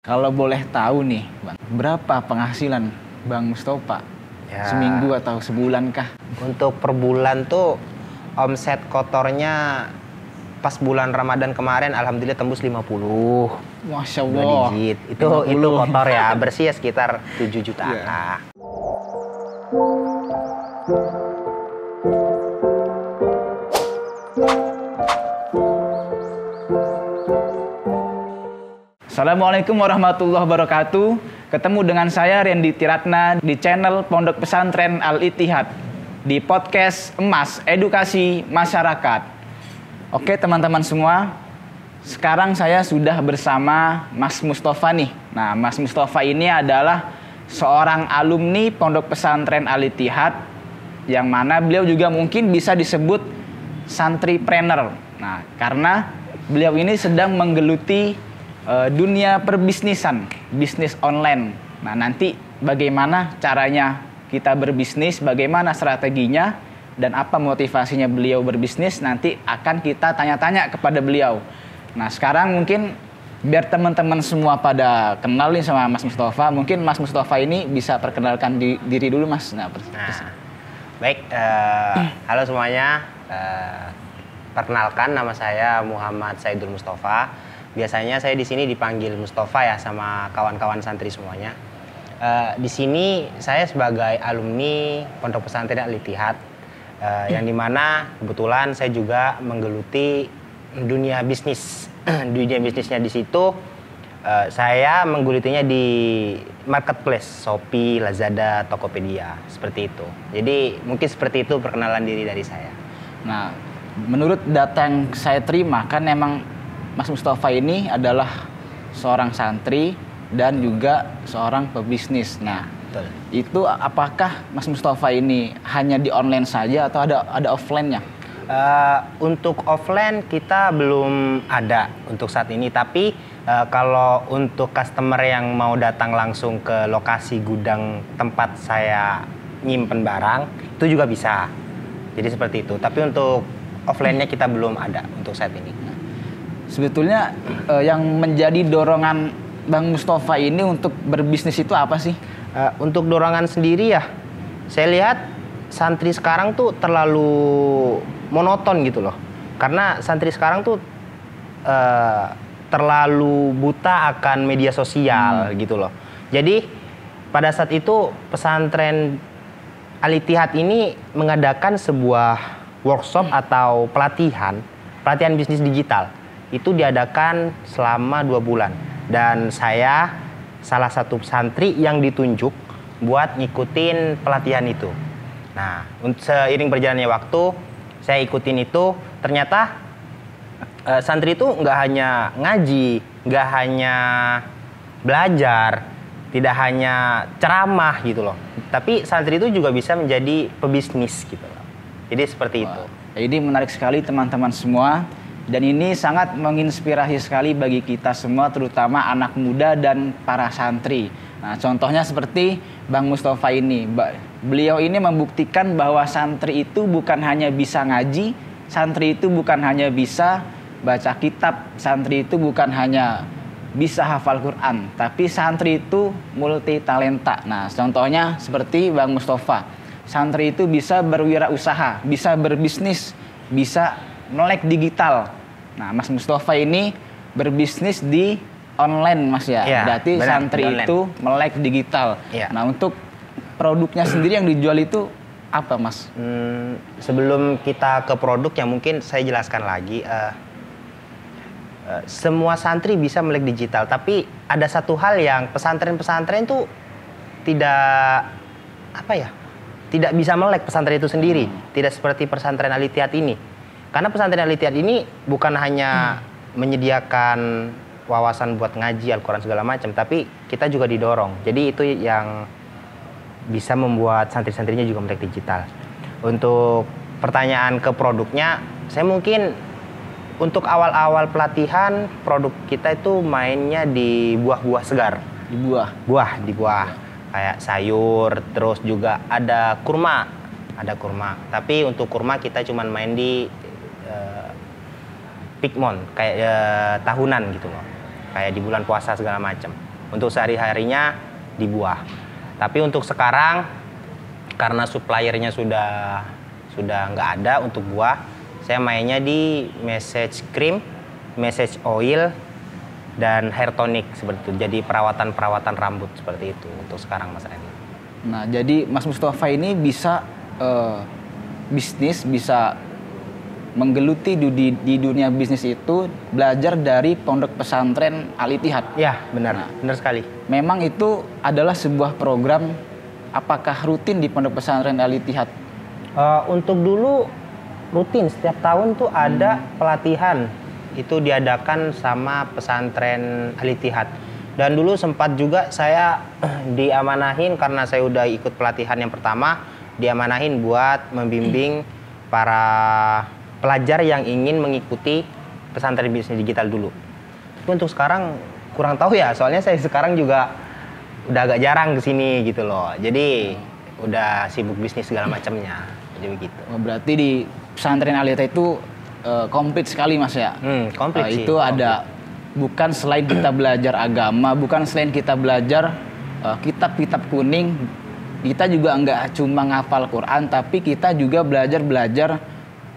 Kalau boleh tahu nih, Bang, berapa penghasilan Bang Mustofa? Ya. Seminggu atau sebulan kah? Untuk per bulan tuh omset kotornya pas bulan Ramadan kemarin alhamdulillah tembus 50. Masya 2 Allah. digit. Itu 50. kotor ya, bersih ya sekitar 7 jutaan Iya. lah. Assalamualaikum warahmatullahi wabarakatuh. Ketemu dengan saya Randy Tiratna di channel Pondok Pesantren Al-Ittihad di podcast Emas Edukasi Masyarakat. Oke teman-teman semua, sekarang saya sudah bersama Mas Mustofa nih. Nah, Mas Mustofa ini adalah seorang alumni Pondok Pesantren Al-Ittihad yang mana beliau juga mungkin bisa disebut santripreneur. Nah, karena beliau ini sedang menggeluti dunia perbisnisan, bisnis online. Nah, nanti bagaimana caranya kita berbisnis, bagaimana strateginya, dan apa motivasinya beliau berbisnis, nanti akan kita tanya-tanya kepada beliau. Nah, sekarang mungkin biar teman-teman semua pada kenalin sama Mas Mustofa, mungkin Mas Mustofa ini bisa perkenalkan diri dulu, Mas. Baik, halo semuanya. Perkenalkan, nama saya Muhammad Saidul Mustofa. Biasanya saya di sini dipanggil Mustofa ya sama kawan-kawan santri semuanya. Di sini saya sebagai alumni Pondok Pesantren Al-Ittihad, yang dimana kebetulan saya juga menggeluti dunia bisnis. Dunia bisnisnya di situ, saya menggelutinya di marketplace, Shopee, Lazada, Tokopedia, seperti itu. Jadi mungkin seperti itu perkenalan diri dari saya. Nah, menurut data yang saya terima kan emang Mas Mustofa ini adalah seorang santri dan juga seorang pebisnis. Nah, Betul. itu apakah Mas Mustofa ini hanya di online saja atau ada offline-nya? Untuk offline kita belum ada untuk saat ini, tapi kalau untuk customer yang mau datang langsung ke lokasi gudang tempat saya nyimpen barang, itu juga bisa. Jadi seperti itu. Tapi untuk offline-nya kita belum ada untuk saat ini. Sebetulnya yang menjadi dorongan Bang Mustofa ini untuk berbisnis itu apa sih? Untuk dorongan sendiri ya, saya lihat santri sekarang tuh terlalu monoton gitu loh. Karena santri sekarang tuh terlalu buta akan media sosial gitu loh. Jadi pada saat itu pesantren Al-Ittihad ini mengadakan sebuah workshop atau pelatihan bisnis digital. Itu diadakan selama 2 bulan. Dan saya salah satu santri yang ditunjuk buat ngikutin pelatihan itu. Nah, seiring berjalannya waktu, saya ikutin itu, ternyata santri itu nggak hanya ngaji, nggak hanya belajar, tidak hanya ceramah gitu loh. Tapi santri itu juga bisa menjadi pebisnis gitu loh. Jadi seperti itu. Ini menarik sekali teman-teman semua. Dan ini sangat menginspirasi sekali bagi kita semua, terutama anak muda dan para santri. Nah, contohnya seperti Bang Mustofa ini. Beliau ini membuktikan bahwa santri itu bukan hanya bisa ngaji, santri itu bukan hanya bisa baca kitab, santri itu bukan hanya bisa hafal Quran, tapi santri itu multi talenta. Nah, contohnya seperti Bang Mustofa. Santri itu bisa berwirausaha, bisa berbisnis, bisa melek digital. Nah, Mas Mustofa ini berbisnis di online, Mas ya. Berarti benar, santri itu melek digital. Ya. Nah, untuk produknya sendiri yang dijual itu apa, Mas? Sebelum kita ke produk yang mungkin saya jelaskan lagi, semua santri bisa melek digital, tapi ada satu hal yang pesantren-pesantren itu tidak tidak bisa melek pesantren itu sendiri. Tidak seperti pesantren Al-Ittihad ini. Karena pesantren Al-Ittihad ini bukan hanya menyediakan wawasan buat ngaji Al-Quran segala macam, tapi kita juga didorong. Jadi itu yang bisa membuat santri-santrinya juga melek digital. Untuk pertanyaan ke produknya, saya mungkin untuk awal-awal pelatihan produk kita itu mainnya di buah-buah segar. Di buah? Di buah. Kayak sayur, terus juga ada kurma. Tapi untuk kurma kita cuma main di Pikmon, kayak tahunan gitu loh. Kayak di bulan puasa segala macam. Untuk sehari-harinya di buah. Tapi untuk sekarang karena suppliernya sudah nggak ada untuk buah, saya mainnya di massage cream, massage oil, dan hair tonic seperti itu. Jadi perawatan rambut seperti itu untuk sekarang Mas Randy. Nah, jadi Mas Mustafa ini bisa bisnis, bisa menggeluti di dunia bisnis itu belajar dari Pondok Pesantren Al-Ittihad. Ya, benar. Benar sekali. Memang itu adalah sebuah program, apakah rutin di Pondok Pesantren Al-Ittihad? Untuk dulu rutin, setiap tahun tuh ada pelatihan. Itu diadakan sama pesantren Al-Ittihad. Dan dulu sempat juga saya diamanahin karena saya udah ikut pelatihan yang pertama, diamanahin buat membimbing para pelajar yang ingin mengikuti pesantren bisnis digital dulu. Tapi untuk sekarang kurang tahu ya, soalnya saya sekarang juga udah agak jarang kesini gitu loh. Jadi udah sibuk bisnis segala macamnya. Jadi begitu. Berarti di pesantren Al-Ittihad itu komplit sekali Mas ya? Komplit sih. Itu ada, bukan selain kita belajar agama, bukan selain kita belajar kitab-kitab kuning, kita juga nggak cuma ngafal Quran, tapi kita juga belajar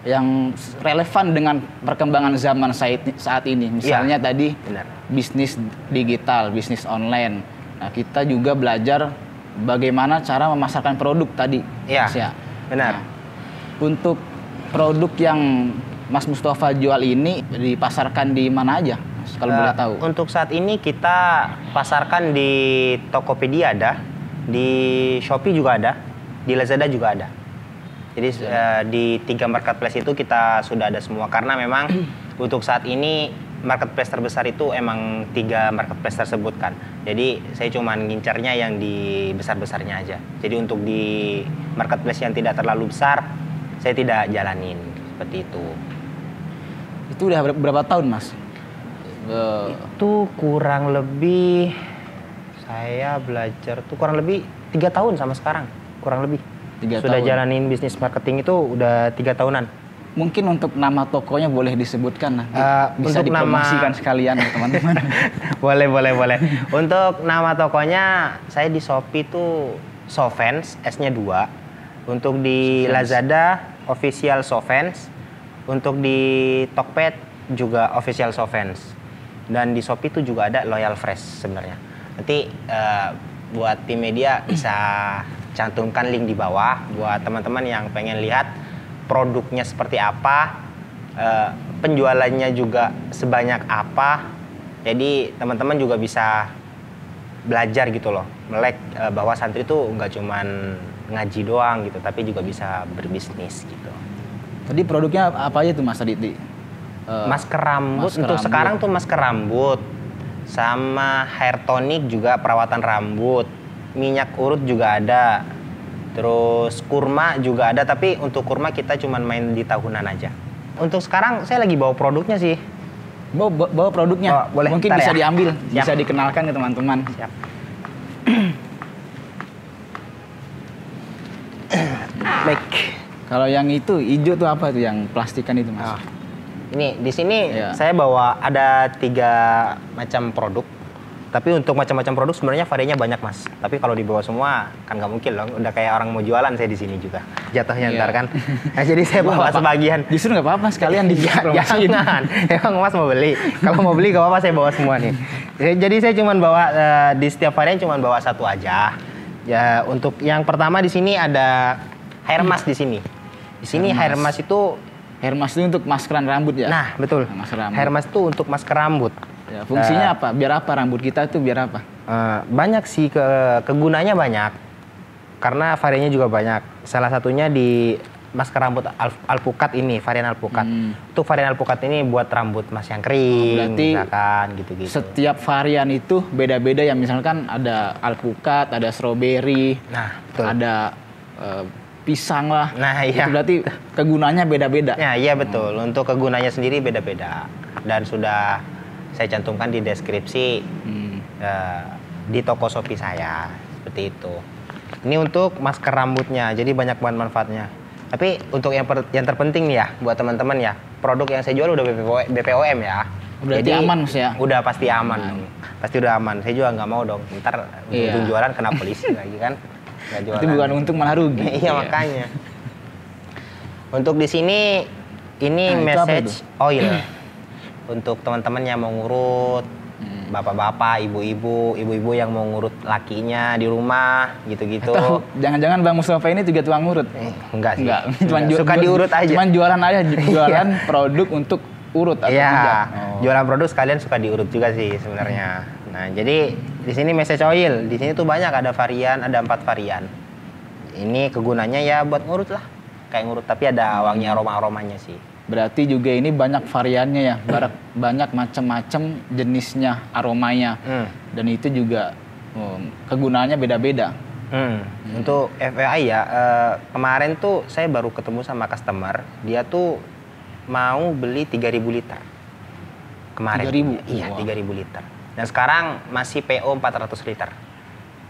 yang relevan dengan perkembangan zaman saat ini. Misalnya tadi benar. Bisnis digital, bisnis online. Nah, kita juga belajar bagaimana cara memasarkan produk tadi. Iya, Mas, ya. benar. Nah, untuk produk yang Mas Mustafa jual ini dipasarkan di mana aja, Mas, kalau boleh tahu? Untuk saat ini kita pasarkan di Tokopedia ada, di Shopee juga ada, di Lazada juga ada. Jadi di 3 marketplace itu kita sudah ada semua, karena memang untuk saat ini marketplace terbesar itu emang 3 marketplace tersebut kan. Jadi saya cuman ngincarnya yang di besar-besarnya aja. Jadi untuk di marketplace yang tidak terlalu besar, saya tidak jalanin seperti itu. Itu udah berapa tahun Mas? Itu kurang lebih, saya belajar tuh kurang lebih 3 tahun sama sekarang, kurang lebih. 3 Sudah tahun. jalanin bisnis marketing itu udah 3 tahunan. Mungkin untuk nama tokonya boleh disebutkan nanti. Bisa Untuk dipromosikan sekalian teman-teman. Boleh. Untuk nama tokonya saya di Shopee itu Sofens, S-nya 2. Untuk di Lazada official Sofens. Untuk di Tokped juga official Sofens. Dan di Shopee itu juga ada Loyal Fresh sebenarnya. Nanti buat tim media bisa cantumkan link di bawah buat teman-teman yang pengen lihat produknya seperti apa, penjualannya juga sebanyak apa. Jadi teman-teman juga bisa belajar gitu loh, melek bahwa santri itu nggak cuman ngaji doang gitu, tapi juga bisa berbisnis gitu. Tadi produknya apa aja tuh Mas tadi? Masker rambut, masker untuk rambut. sekarang tuh masker rambut, sama hair tonic juga perawatan rambut, minyak urut juga ada, terus kurma juga ada, tapi untuk kurma kita cuman main di tahunan aja. Untuk sekarang saya lagi bawa produknya sih. Bawa produknya? Boleh, mungkin ntar bisa ya. diambil, Siap. bisa dikenalkan ke teman-teman. Siap. Baik. Kalau yang itu hijau tuh apa tuh, yang plastikan itu Mas? Ini di sini Iya. saya bawa ada 3 macam produk. Tapi untuk macam-macam produk sebenarnya variannya banyak Mas. Tapi kalau dibawa semua kan nggak mungkin loh. Udah kayak orang mau jualan saya di sini juga. Jatuhnya Iya. ntar kan. Nah, jadi saya bawa sebagian. Justru nggak apa-apa sekalian dipromosiin. Jangan. Emang Mas mau beli? Kalau mau beli gak apa-apa, saya bawa semua nih. Jadi saya cuman bawa di setiap varian cuman bawa 1 aja. Ya, untuk yang pertama di sini ada hair mask di sini. Di sini hair mask itu Hair mask itu untuk maskeran rambut ya? nah, betul. Masker rambut. Hair mask itu untuk masker rambut. Ya, fungsinya apa? Biar apa rambut kita tuh biar apa? Banyak sih kegunaannya banyak. Karena variannya juga banyak. Salah satunya di masker rambut alpukat ini, varian alpukat. Untuk varian alpukat ini buat rambut Mas yang kering, berarti misalkan gitu-gitu. Setiap varian itu beda-beda ya, misalkan ada alpukat, ada strawberry, Nah, betul. ada pisang lah. Nah, iya. Itu berarti kegunaannya beda-beda. Ya, iya betul. Untuk kegunaannya sendiri beda-beda. Dan sudah saya cantumkan di deskripsi di toko Shopee saya. Seperti itu. Ini untuk masker rambutnya, jadi banyak banget manfaatnya. Tapi untuk yang terpenting nih ya, buat teman-teman ya, produk yang saya jual udah BPOM ya. Berarti Jadi, aman Mas ya? Udah pasti aman. Pasti udah aman. Saya juga nggak mau dong. Ntar ujung jualan kena polisi lagi kan. Nggak jualan. Itu bukan untung malah rugi. Iya makanya. Untuk di sini ini Nah, itu apa message oil untuk teman-teman yang mau ngurut, bapak-bapak, ibu-ibu yang mau ngurut lakinya di rumah gitu-gitu. Atau jangan-jangan Bang Mustafa ini juga tukang ngurut? Enggak sih. Enggak. Suka diurut aja. Cuman jualan aja, jualan produk untuk urut atau Iya, tidak? jualan produk sekalian suka diurut juga sih sebenarnya. Nah, jadi di sini message oil, di sini tuh banyak ada varian, ada 4 varian. Ini kegunaannya ya buat ngurut lah, kayak ngurut tapi ada wangi aroma-aromanya sih. Berarti juga ini banyak variannya ya, banyak macam-macam jenisnya, aromanya. Dan itu juga kegunaannya beda-beda. Untuk FYI ya, kemarin tuh saya baru ketemu sama customer, dia tuh mau beli 3.000 liter. Kemarin. 3.000? Iya, Wow. 3.000 liter. Dan sekarang masih PO 400 liter.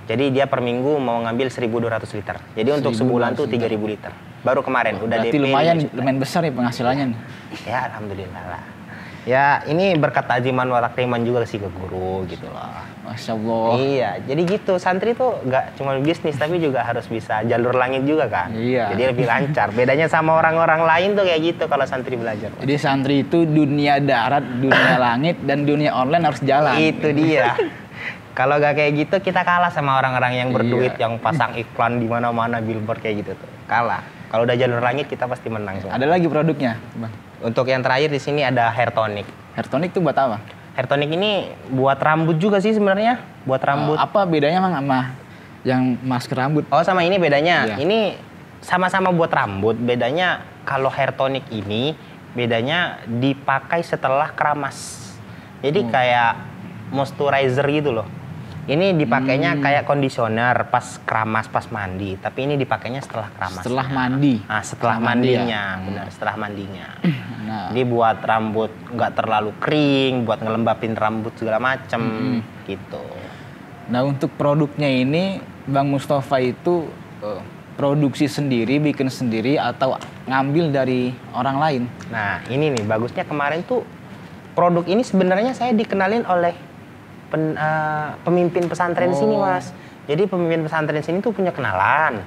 Jadi dia per minggu mau ngambil 1.200 liter. Jadi untuk sebulan tuh 3.000 liter. Baru kemarin udah Berarti DP. lumayan besar ya penghasilannya nih. Ya alhamdulillah lah. Ya ini berkat tajiman watak riman juga sih ke guru gitu loh. Masya Allah. Iya, jadi gitu. Santri tuh nggak cuma bisnis tapi juga harus bisa jalur langit juga kan. Iya. Jadi lebih lancar. Bedanya sama orang-orang lain tuh kayak gitu kalau santri belajar. Jadi santri itu dunia darat, dunia langit, dan dunia online harus jalan. Itu dia. Kalau nggak kayak gitu kita kalah sama orang-orang yang berduit Iya. yang pasang iklan di mana-mana billboard kayak gitu tuh. Kalah. Kalau udah jalur langit kita pasti menang semua. Ada lagi produknya, Bang. Untuk yang terakhir di sini ada hair tonic. Hair tonic itu buat apa? Hair tonic ini buat rambut juga sih sebenarnya, buat rambut. Apa bedanya Bang sama yang masker rambut? Oh, sama ini bedanya. Iya. Ini sama-sama buat rambut. Bedanya kalau hair tonic ini bedanya dipakai setelah keramas. Jadi kayak moisturizer gitu loh. Ini dipakainya kayak conditioner pas keramas, pas mandi. Tapi ini dipakainya setelah keramas. Setelah mandi. Nah, setelah mandinya, benar setelah mandinya. Nah, Jadi buat rambut nggak terlalu kering, buat ngelembapin rambut segala macem, gitu. nah untuk produknya ini Bang Mustafa itu produksi sendiri, bikin sendiri atau ngambil dari orang lain? Nah ini nih bagusnya kemarin tuh produk ini sebenarnya saya dikenalin oleh pemimpin pesantren sini mas. Jadi pemimpin pesantren sini tuh punya kenalan.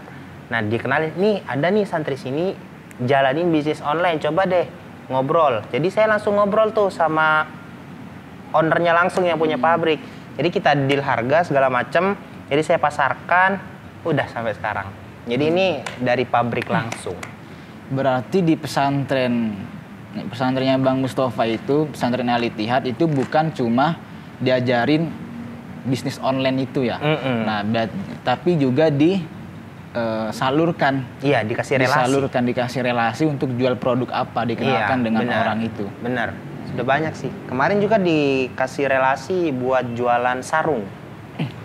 Nah dikenalin, nih ada nih santri sini jalanin bisnis online, coba deh ngobrol. Jadi saya langsung ngobrol tuh sama ownernya langsung yang punya pabrik. Jadi kita deal harga segala macem. Jadi saya pasarkan, udah sampai sekarang. Jadi ini dari pabrik langsung. Berarti di pesantrennya Bang Mustafa itu, pesantren Al-Ittihad itu bukan cuma diajarin bisnis online itu ya. Nah, tapi juga disalurkan. Iya, dikasih relasi. Dikasih relasi untuk jual produk apa, dikenalkan dengan orang itu. Benar. Sudah banyak sih. Kemarin juga dikasih relasi buat jualan sarung.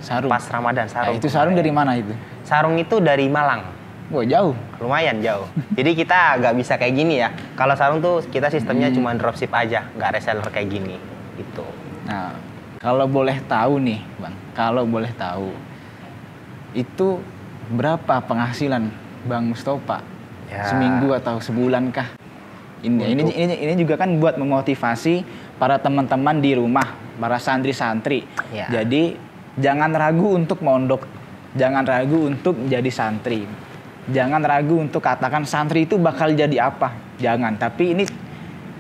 Sarung. Pas Ramadan sarung. Nah, itu sarung dari mana itu? Sarung itu dari Malang. Wah, jauh. Lumayan jauh. Jadi kita nggak bisa kayak gini ya. Kalau sarung tuh kita sistemnya cuma dropship aja, nggak reseller kayak gini. Gitu. Nah, kalau boleh tahu nih, Bang. Kalau boleh tahu, itu berapa penghasilan Bang Mustafa? Ya. Seminggu atau sebulan kah? Ini juga kan buat memotivasi para teman-teman di rumah, para santri-santri. Ya. Jadi jangan ragu untuk mondok, jangan ragu untuk jadi santri, jangan ragu untuk katakan santri itu bakal jadi apa. Jangan. Tapi ini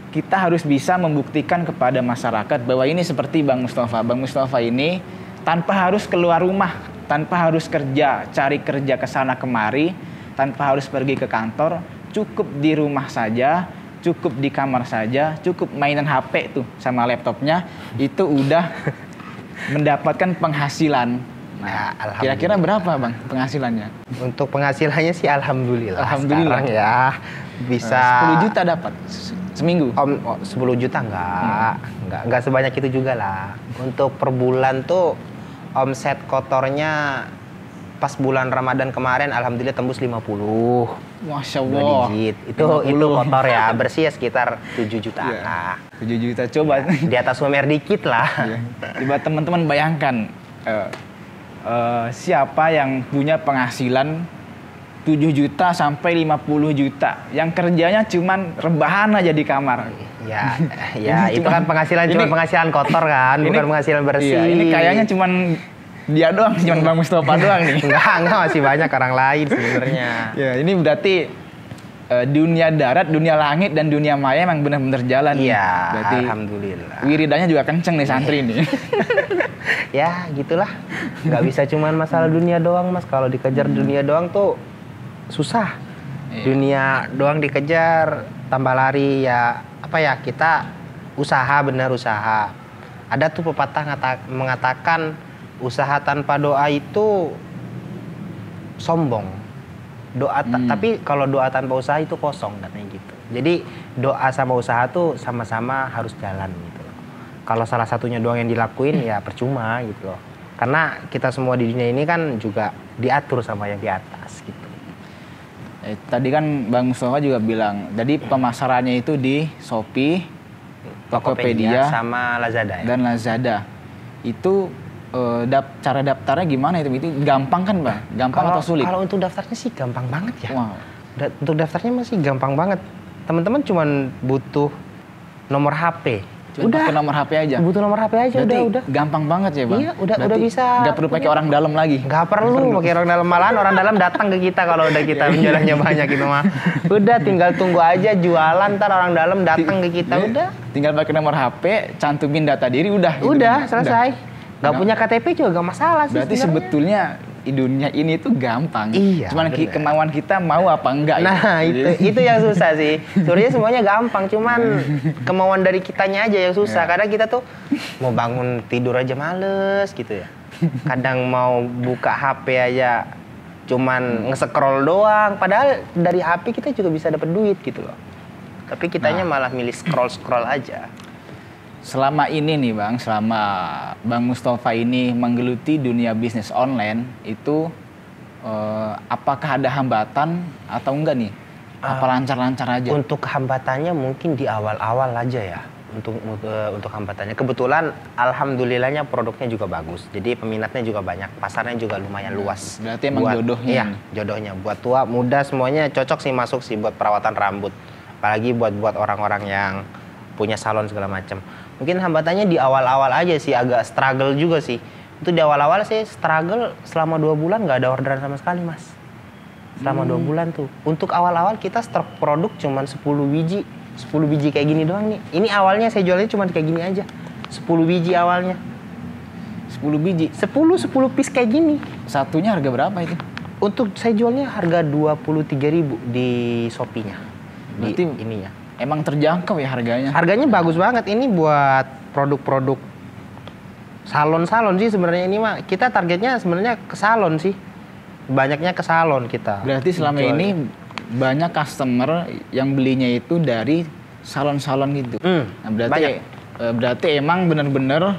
kita harus bisa membuktikan kepada masyarakat bahwa ini seperti Bang Mustafa. Bang Mustafa ini tanpa harus keluar rumah, tanpa harus kerja, cari kerja ke sana kemari, tanpa harus pergi ke kantor, cukup di rumah saja, cukup di kamar saja, cukup mainan HP tuh sama laptopnya, itu udah mendapatkan penghasilan. Nah, kira-kira berapa Bang penghasilannya? Untuk penghasilannya sih alhamdulillah. Alhamdulillah. Sekarang ya bisa 10 juta dapat seminggu. 10 juta enggak sebanyak itu juga lah. Untuk per bulan tuh omset kotornya pas bulan Ramadan kemarin alhamdulillah tembus 50. Masya Allah. Itu kotor ya, bersih ya sekitar 7 jutaan lah. 7 juta coba. Di atas UMR dikit lah. Coba teman-teman bayangkan siapa yang punya penghasilan 7 juta sampai 50 juta. Yang kerjanya cuman rebahan aja di kamar. Ya, ya itu kan penghasilan cuma penghasilan kotor kan, bukan penghasilan bersih. Iya, ini kayaknya cuman dia doang, cuman Bang Mustafa doang nih. Enggak, masih banyak orang lain sebenarnya. Ya, ini berarti dunia darat, dunia langit, dan dunia maya emang benar-benar jalan. Iya, berarti alhamdulillah. Wiridanya juga kenceng nih santri nih. Ya, gitulah. Nggak bisa cuman masalah dunia doang, Mas. Kalau dikejar dunia doang tuh susah. Iya. Dunia doang dikejar, tambah lari ya. Apa ya, kita usaha, benar usaha. Ada tuh pepatah mengatakan usaha tanpa doa itu sombong. Tapi kalau doa tanpa usaha itu kosong katanya gitu. Jadi doa sama usaha tuh sama-sama harus jalan gitu loh. Kalau salah satunya doang yang dilakuin ya percuma gitu loh. Karena kita semua di dunia ini kan juga diatur sama yang di atas gitu. Tadi kan Bang Mustafa juga bilang, jadi pemasarannya itu di Shopee, Tokopedia, sama Lazada ya. Dan Lazada. Itu cara daftarnya gimana itu? Itu gampang kan, Bang? Gampang atau sulit? Kalau untuk daftarnya sih gampang banget ya. Wow. Untuk daftarnya masih gampang banget. Teman-teman cuma butuh nomor HP. Udah pakai nomor HP aja. Butuh nomor HP aja. Berarti udah. Gampang banget ya, Bang. Iya, udah bisa. Nggak perlu pakai orang dalam lagi. Nggak perlu pakai orang dalam, malahan orang dalam datang ke kita kalau udah kita penjualannya banyak gitu mah. Udah tinggal tunggu aja jualan, ntar orang dalam datang ke kita udah. Tinggal pakai nomor HP, cantumin data diri udah. Udah gitu. Selesai. Nggak punya KTP juga nggak masalah sih. Berarti sebetulnya di dunia ini tuh gampang. Iya. Cuman kemauan kita mau apa enggak. Nah itu yang susah sih. Sebenarnya semuanya gampang, cuman kemauan dari kitanya aja yang susah. Kadang kita tuh mau bangun tidur aja males gitu ya. Kadang mau buka HP aja cuman nge-scroll doang. Padahal dari HP kita juga bisa dapat duit gitu loh. Tapi kitanya malah milih scroll aja. Selama ini nih Bang, selama Bang Mustafa ini menggeluti dunia bisnis online, itu apakah ada hambatan atau enggak nih? Apa lancar-lancar aja? Untuk hambatannya mungkin di awal-awal aja ya. Untuk hambatannya, kebetulan alhamdulillahnya produknya juga bagus. Jadi peminatnya juga banyak, pasarnya juga lumayan luas. Berarti emang jodohnya? Iya, jodohnya. Buat tua, muda semuanya cocok sih masuk sih buat perawatan rambut. Apalagi buat orang-orang yang punya salon segala macam. Mungkin hambatannya di awal-awal aja sih, agak struggle juga sih. Itu di awal-awal sih struggle selama 2 bulan nggak ada orderan sama sekali, Mas. Selama 2 bulan tuh. Untuk awal-awal kita stok produk cuman 10 biji. 10 biji kayak gini doang nih. Ini awalnya saya jualnya cuman kayak gini aja. 10 biji awalnya. 10 biji? 10 piece kayak gini. Satunya harga berapa itu? Untuk saya jualnya harga 23.000 di Shopee-nya. Berarti ininya. Emang terjangkau ya harganya? Harganya bagus banget. Ini buat produk-produk salon-salon sih sebenarnya ini mah. Kita targetnya sebenarnya ke salon sih. Banyaknya ke salon kita. Berarti selama ini banyak customer yang belinya itu dari salon-salon gitu. Nah, berarti emang benar-benar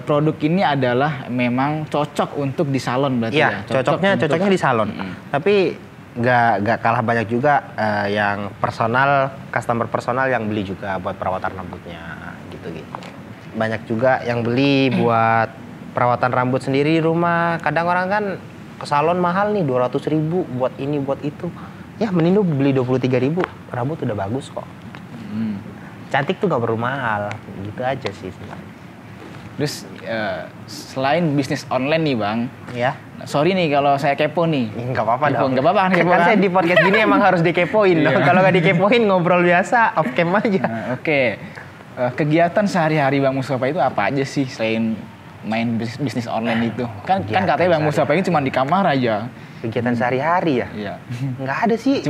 produk ini adalah memang cocok untuk di salon berarti ya? Cocoknya di salon. Tapi nggak kalah banyak juga yang customer personal yang beli juga buat perawatan rambutnya gitu. Banyak juga yang beli buat perawatan rambut sendiri di rumah. Kadang orang kan ke salon mahal nih 200.000 buat ini buat itu. Ya mending lu beli 23.000, rambut udah bagus kok. Cantik tuh nggak perlu mahal, gitu aja sih sebenarnya. Terus selain bisnis online nih Bang, ya. Sorry nih kalau saya kepo nih. Nggak apa-apa dong. Nggak apa-apa kepo kan. Saya di podcast gini emang harus dikepoin dong. Kalau nggak dikepoin ngobrol biasa, off cam aja. Oke. Kegiatan sehari-hari Bang Mustafa itu apa aja sih selain main bisnis online itu? Kan katanya Bang Mustafa ini cuma di kamar aja. Kegiatan sehari-hari ya? Iya. Nggak ada sih.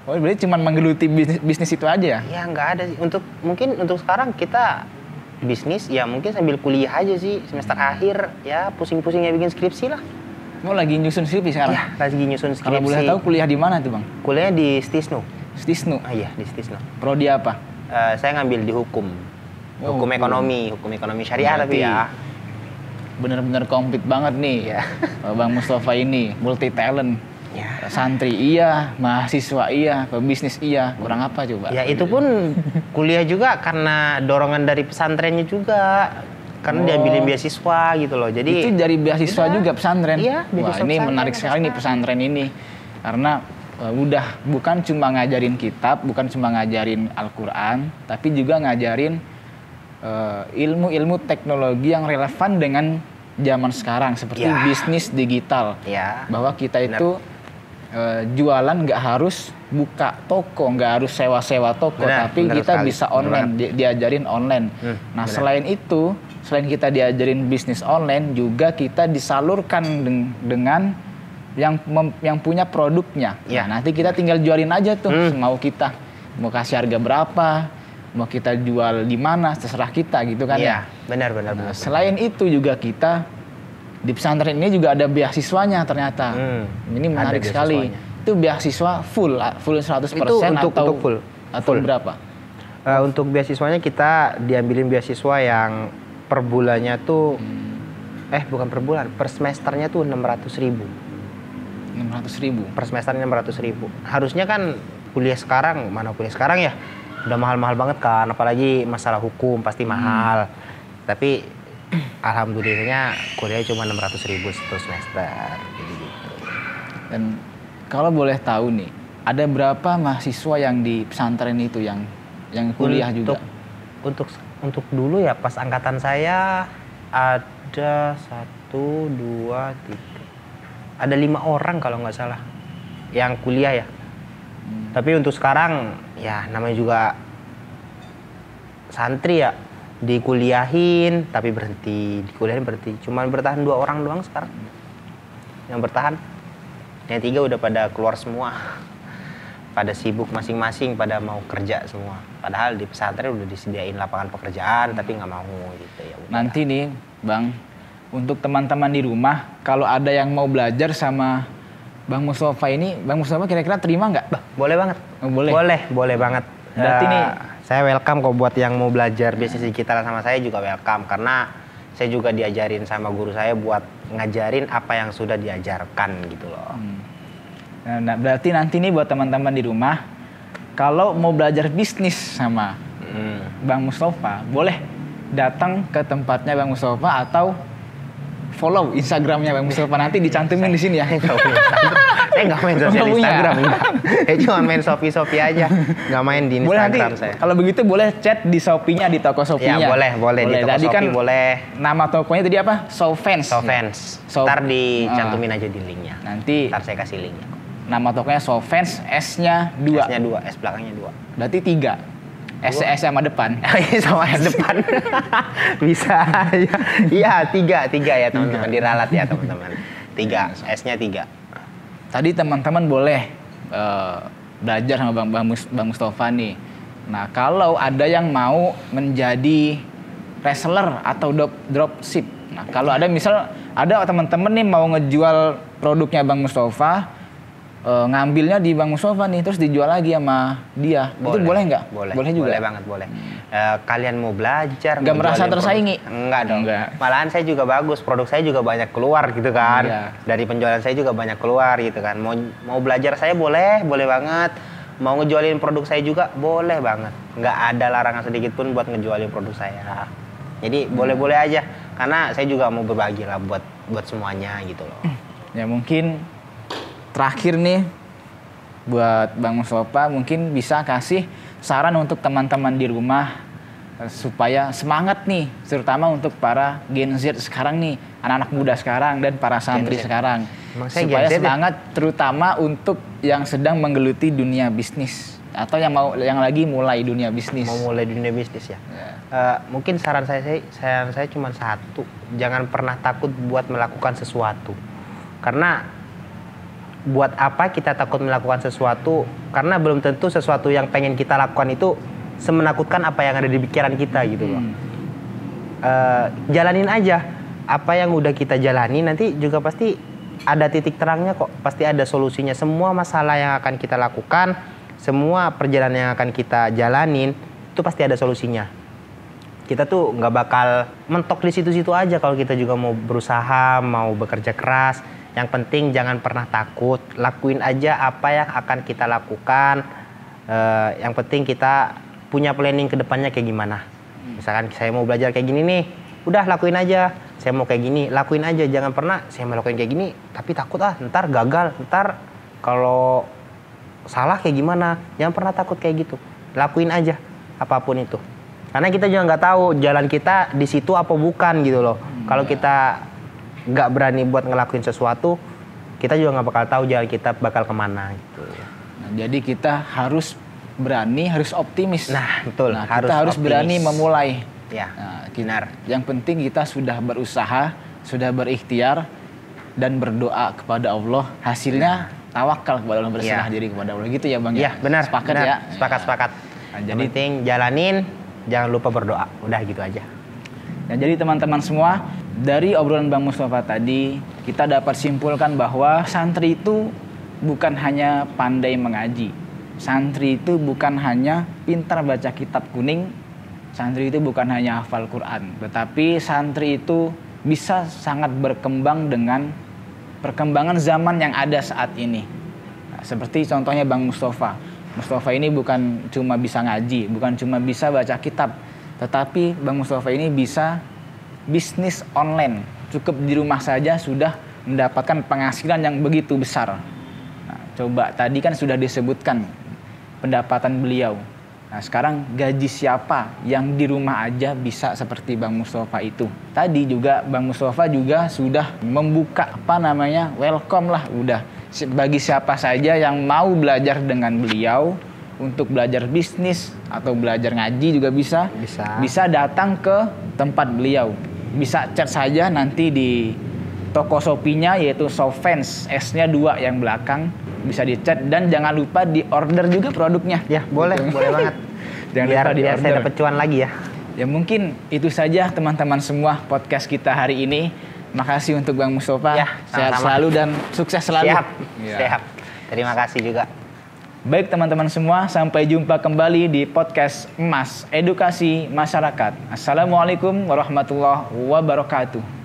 Berarti cuma menggeluti bisnis itu aja ya? Iya nggak ada sih. Mungkin untuk sekarang kita bisnis ya mungkin sambil kuliah aja sih, semester akhir ya pusing-pusingnya bikin skripsi lah. Mau lagi nyusun skripsi sekarang? Iya, lagi nyusun skripsi. Kalau boleh tahu kuliah di mana tuh Bang? Kuliahnya di Stisnu. Stisnu? Iya, di Stisnu. Prodi apa? Saya ngambil di hukum. Hukum ekonomi syariah tapi ya. Bener-bener komplit banget nih ya. Bang Mustafa ini multi talent. Ya. Santri iya, mahasiswa iya, pebisnis iya, kurang apa coba? Ya itu pun kuliah juga karena dorongan dari pesantrennya juga. karena diambilin beasiswa gitu loh. Jadi itu dari beasiswa juga pesantren. Iya, Wah, ini menarik sekali nih pesantren ini. Karena udah bukan cuma ngajarin kitab, bukan cuma ngajarin Al-Qur'an, tapi juga ngajarin ilmu-ilmu teknologi yang relevan dengan zaman sekarang seperti bisnis digital. Bahwa kita itu jualan nggak harus buka toko, nggak harus sewa-sewa toko, tapi kita sekali. Bisa online, diajarin online. Nah, selain itu, selain kita diajarin bisnis online, juga kita disalurkan dengan yang punya produknya. Nah, nanti kita tinggal jualin aja tuh, semau kita. Mau kasih harga berapa, mau kita jual di mana, terserah kita gitu kan ya. Benar. Selain itu juga kita di pesantren ini juga ada beasiswanya ternyata. Ini menarik sekali. Itu beasiswa full 100% itu untuk full. Atau berapa? Untuk beasiswanya kita diambilin beasiswa yang per bulannya tuh bukan per bulan, per semesternya tuh 600.000. 600.000. Per semester 600.000. Harusnya kan kuliah sekarang, mana kuliah sekarang ya? Udah mahal-mahal banget kan, apalagi masalah hukum pasti mahal. Tapi alhamdulillahnya kuliah cuma 600.000 satu semester gitu. Dan kalau boleh tahu nih, ada berapa mahasiswa yang di pesantren itu yang kuliah juga? Untuk dulu ya pas angkatan saya ada 1, 2, 3. Ada 5 orang kalau nggak salah yang kuliah ya. Tapi untuk sekarang ya namanya juga santri ya, dikuliahin tapi berhenti, cuman bertahan 2 orang doang sekarang yang bertahan. Yang 3 udah pada keluar semua, pada sibuk masing-masing, pada mau kerja semua. Padahal di pesantren udah disediain lapangan pekerjaan tapi nggak mau gitu ya. Nanti nih Bang, untuk teman-teman di rumah, kalau ada yang mau belajar sama Bang Mustafa ini, Bang Mustafa kira-kira terima nggak? Boleh banget. Boleh banget. Berarti nih saya welcome kok buat yang mau belajar bisnis digital sama saya juga welcome, karena saya juga diajarin sama guru saya buat ngajarin apa yang sudah diajarkan gitu loh. Nah, berarti nanti nih buat teman-teman di rumah, kalau mau belajar bisnis sama Bang Mustafa, boleh datang ke tempatnya Bang Mustafa atau follow Instagramnya Bang Mustafa, nanti dicantumin di sini ya. Saya nggak main sosial Instagram, saya cuma main Shopee aja, nggak main di Instagram nanti, saya. Kalau begitu boleh chat di Shopee-nya, di toko Shopee-nya. Ya boleh di toko tadi Shopee kan boleh. Nama tokonya tadi apa? Sofans. Ntar dicantumin aja di linknya. Nanti ntar saya kasih linknya. Nama tokonya Sofans, S-nya 2. S-nya 2, S belakangnya 2. Berarti 3. S sama depan. Sama S depan. Bisa ya. Iya, 3 ya teman-teman, diralat ya teman-teman. 3, S-nya 3. Tadi teman-teman boleh belajar sama Bang Mustafa nih. Nah, kalau ada yang mau menjadi reseller atau dropship. Nah, kalau ada misal ada teman-teman nih mau ngejual produknya Bang Mustafa, ngambilnya di Bang Mustafa nih, terus dijual lagi sama dia. Itu boleh nggak? Boleh juga. Boleh banget, boleh. Kalian mau belajar, nggak merasa tersaingi? Enggak dong. Malahan saya juga bagus, produk saya juga banyak keluar gitu kan. Iya. Dari penjualan saya juga banyak keluar gitu kan. Mau belajar saya boleh banget. Mau ngejualin produk saya juga boleh banget. Nggak ada larangan sedikit pun buat ngejualin produk saya. Jadi boleh-boleh aja. Karena saya juga mau berbagi lah buat semuanya gitu loh. Ya mungkin terakhir nih buat Bang Mustafa, mungkin bisa kasih saran untuk teman-teman di rumah supaya semangat nih, terutama untuk para Gen Z sekarang nih, anak-anak muda sekarang dan para santri sekarang, supaya semangat terutama untuk yang sedang menggeluti dunia bisnis atau yang lagi mulai dunia bisnis. Mau mulai dunia bisnis ya. Mungkin saran saya cuma satu, jangan pernah takut buat melakukan sesuatu. Karena buat apa kita takut melakukan sesuatu? Karena belum tentu sesuatu yang pengen kita lakukan itu semenakutkan apa yang ada di pikiran kita gitu loh. Jalanin aja apa yang udah kita jalani, nanti juga pasti ada titik terangnya kok, pasti ada solusinya. Semua masalah yang akan kita lakukan, semua perjalanan yang akan kita jalanin itu pasti ada solusinya. Kita tuh nggak bakal mentok di situ-situ aja kalau kita juga mau berusaha, mau bekerja keras. Yang penting jangan pernah takut, lakuin aja apa yang akan kita lakukan. Yang penting kita punya planning ke depannya kayak gimana. Misalkan saya mau belajar kayak gini nih, udah lakuin aja. Saya mau kayak gini, lakuin aja. Jangan pernah saya mau lakuin kayak gini, tapi takut ntar gagal, ntar kalau salah kayak gimana. Jangan pernah takut kayak gitu. Lakuin aja apapun itu. Karena kita juga nggak tahu jalan kita di situ apa bukan gitu loh. Kalau kita nggak berani buat ngelakuin sesuatu, kita juga nggak bakal tahu jalan kita bakal kemana gitu. Nah, jadi kita harus berani, harus optimis. Nah, betul. Nah, kita harus berani memulai. Ya, Nah, benar. Yang penting kita sudah berusaha, sudah berikhtiar dan berdoa kepada Allah. Hasilnya tawakal kepada Allah, berserah diri kepada Allah. Gitu ya Bang? Iya, benar. Sepakat benar. ya? Sepakat. Nah, Yang penting jalanin, jangan lupa berdoa. Udah gitu aja. Nah, jadi teman-teman semua, dari obrolan Bang Mustafa tadi, kita dapat simpulkan bahwa santri itu bukan hanya pandai mengaji. Santri itu bukan hanya pintar baca kitab kuning. Santri itu bukan hanya hafal Quran. Tetapi santri itu bisa sangat berkembang dengan perkembangan zaman yang ada saat ini. Nah, seperti contohnya Bang Mustafa. Mustafa ini bukan cuma bisa ngaji, bukan cuma bisa baca kitab. Tetapi Bang Mustafa ini bisa bisnis online. Cukup di rumah saja sudah mendapatkan penghasilan yang begitu besar. Nah, coba tadi kan sudah disebutkan pendapatan beliau. Nah, sekarang gaji siapa yang di rumah aja bisa seperti Bang Mustafa itu. Tadi juga Bang Mustafa juga sudah membuka welcome lah udah. Bagi siapa saja yang mau belajar dengan beliau untuk belajar bisnis atau belajar ngaji juga bisa. Bisa datang ke tempat beliau. Bisa chat saja nanti di toko Shopee-nya yaitu Shopfans, S-nya 2 yang belakang. Bisa di-chat dan jangan lupa di-order juga produknya. Ya, boleh banget. Jangan biar lupa di-order. saya dapat cuan lagi ya. Ya mungkin itu saja teman-teman semua podcast kita hari ini. Makasih untuk Bang Mustafa. Ya, sehat sama-sama. selalu dan sukses selalu. Siap. Terima kasih juga. Baik teman-teman semua, sampai jumpa kembali di podcast Emas Edukasi Masyarakat. Assalamualaikum warahmatullahi wabarakatuh.